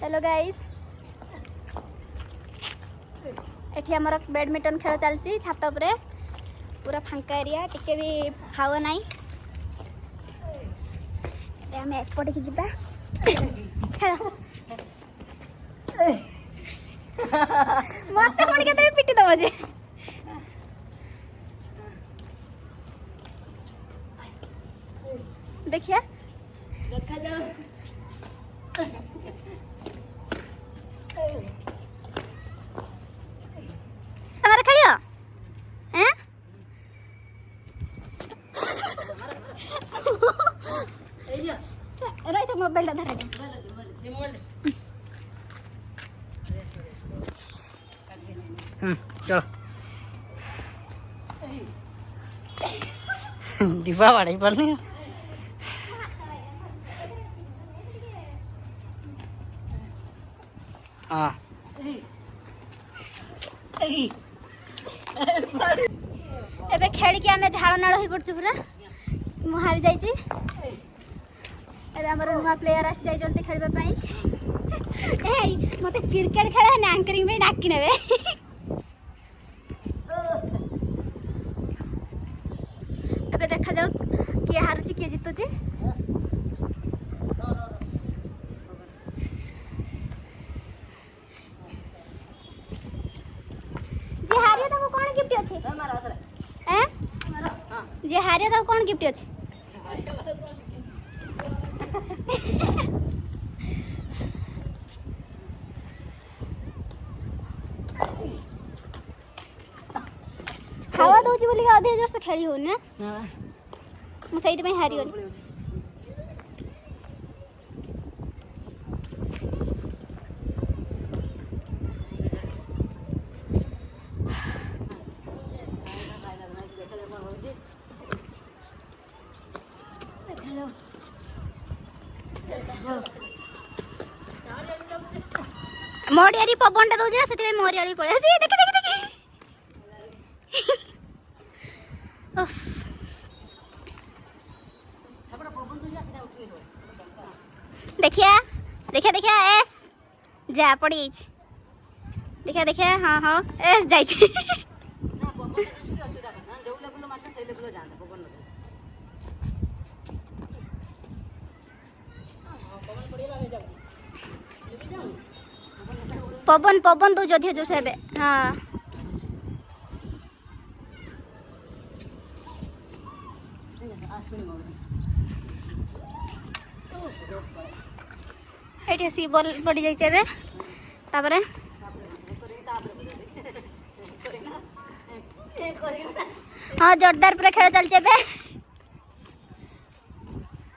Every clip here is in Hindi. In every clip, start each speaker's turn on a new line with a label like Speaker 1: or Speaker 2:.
Speaker 1: हेलो गाइस एठी हमर बैडमिंटन खेल चलची छात उपरे पूरा फांका एरिया टिके भी हावा नाही हम एपटे की जिबा खेल मत पड़ के पिटी दबो जे देखिए
Speaker 2: देखा जाओ
Speaker 1: तमरे खेलियो हैं रही तो मोबाइल धरे दे
Speaker 2: चलो डिब्बा वाड़ी पड़नी हाँ
Speaker 1: एबे खेल के हमें झाड़ नाड़ हो पड़छु पूरा मु हारी जाइछि एबे हमर नुवा प्लेयर आस जाई जंती खेलबा पई ए मते क्रिकेट खेले ना एंकरिंग में डाकी नेबे एबे देखा जाऊ किए हारुछि किए जितुछि जे हारियो ताको कोन गिफ्ट अछि हैं जे हारियो ताको कोन गिफ्ट अछि हवा दउछि बोली आधे जोर से खेली होने मु सही में हारी गली मोरियारी पवन दउछि ना सेति में मोरियारी पळे देख देख देख देखिया देखिया देखिया एस जा पड़ी देखिया देखिया हाँ हाँ एस जाइए पवन पवन तो जो जो से हाँ एठी सी बॉल पड़ी जाइए एबे तापरे हाँ जोरदार पूरा खेल चलছে एबे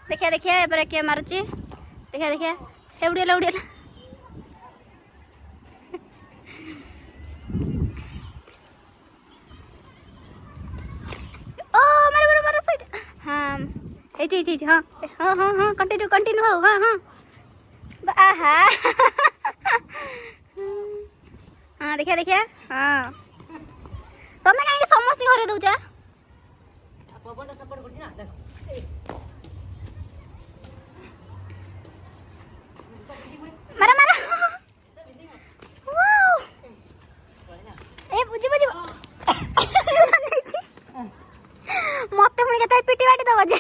Speaker 1: देखिए देखिए एबरे के मारुची देखिए देखिए उड़ियला उड़ियला ओ मारे मारे मारे साइड हाँ एची हाँ हाँ हाँ हाँ कंटिन्यू हो हाँ हाँ आहा हाँ देखिए देखिए हाँ तमें कहीं समस्त घरे दउचा
Speaker 2: पवन सपोर्ट करछि ना देखो
Speaker 1: मारा मारा वाओ ए बुझी बुझी मते पुणी केते पिटी बाटी दबो जे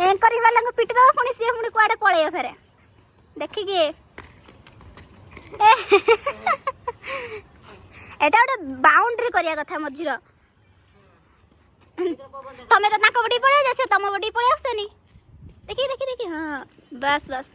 Speaker 1: एंकर वाला को पिटी दबो पुणी से पुणी कुआडे पळेयो फेरे देखि के एटा ओटे बाउंड्री करिया कथा मझिरो तमे तो नाक बडी पळे जसे तम बडी पळे आसनी देखि देखि देखि हां बस बस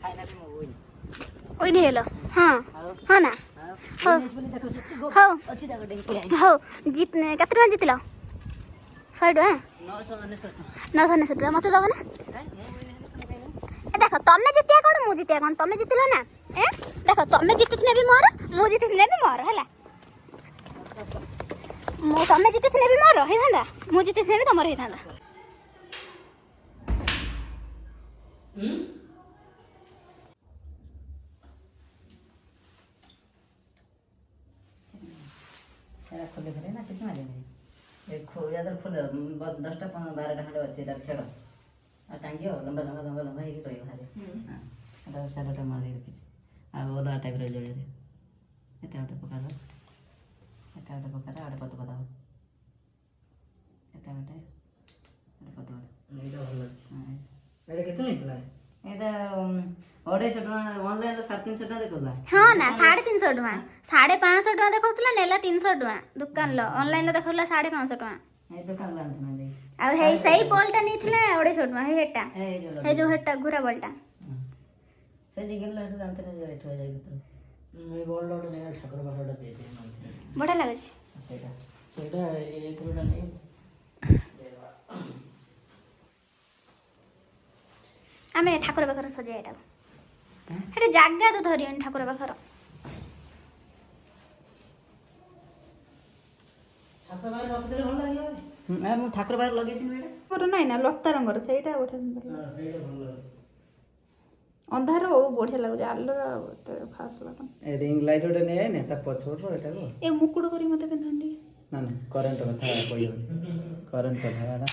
Speaker 2: फाइनली म विन
Speaker 1: ओइ हेलो हाँ हाँ ना ହଉ ହଉ ହଉ କେତେ ଟଙ୍କା ଜିତିଲ 100 ଟଙ୍କା 999 ଟଙ୍କା ମତେ ଦବ ନା ଦେଖ ତମେ ଜିତିଆ କଣ ମୁଁ ଜିତିଆ କଣ ତମେ ଜିତିଲ ନା ଦେଖ ତମେ ଜିତିଥିଲେ ବି ମୋର ମୁଁ ଜିତିଥିଲେ ବି ମୋର ହେଲା ତମେ ଜିତିଥିଲେ ବି ମୋର ହେଇଥାନ୍ତା ମୁଁ ଜିତିଥିଲେ ବି ତମର ହେଇଥାନ୍ତା
Speaker 2: खोले खोले ना कितना लेंगे एक खो या तो खोले 10टा 12टा खंडे अच्छे इधर छेड़ो और टांगी हो लंबा लंबा लंबा लंबा ही तो ये हारे हां अरे साराटा मार दे किसी अब ओला टाइप रे जोड़े दे एटा उठे पका दो आड़े पत्ता पता हो एटा बेटा आड़े पत्ता एटा भल अछि एटा कितना निकला एटा 250 टका ऑनलाइन 350 टका देखला
Speaker 1: हां ना 350 टका 550 टका देखौतला नेला 300 टका दुकान लो ऑनलाइन लो देखौला 550 टका
Speaker 2: ए दुकान लान ना दे
Speaker 1: आ हे सही बॉलटा नीथिले 250 टका हे हेटा हे जो हेटा गुरा बॉलटा
Speaker 2: से जी गेल हेटा जानते ने रेट हो जाई तो ए बॉल लोड ने ठाकुर बाखडा दे दे
Speaker 1: बड़ा लागे छी
Speaker 2: सेटा एक रुपया नहीं
Speaker 1: आमे ठाकुर बाखर सजे एटा हेटा जागा तो धरियन ठाकुर बाखर
Speaker 2: ठाकुर बाखर रखते भल लागियो मैं ठाकुर बाखर लगे दिन बेटा
Speaker 3: ମୋର ନାଇଁ ନା ଲତା ରଙ୍ଗର ସେଇଟା ବଢିଆ ସୁନ୍ଦର
Speaker 2: हां सेटा भल लागे
Speaker 3: ଅନ୍ଧାର ଓ ବଢିଆ ଲାଗୁଛି ଆଲୋର ଏତେ ଖାସ୍ ଲାଗୁନି
Speaker 4: ଏ ରିଙ୍ଗ ଲାଇଟ୍ ଗୋଟେ ନେଇ ଆଇନେ ତା ପଛପଟର ଏଟାକୁ
Speaker 3: ଏ ମୁକୁଟ କରି ମତେ ପିନ୍ଧନ୍ତି
Speaker 4: ନା ନା କରେଣ୍ଟ କଥା କହିବନି କରେଣ୍ଟ କଥା ଏଟା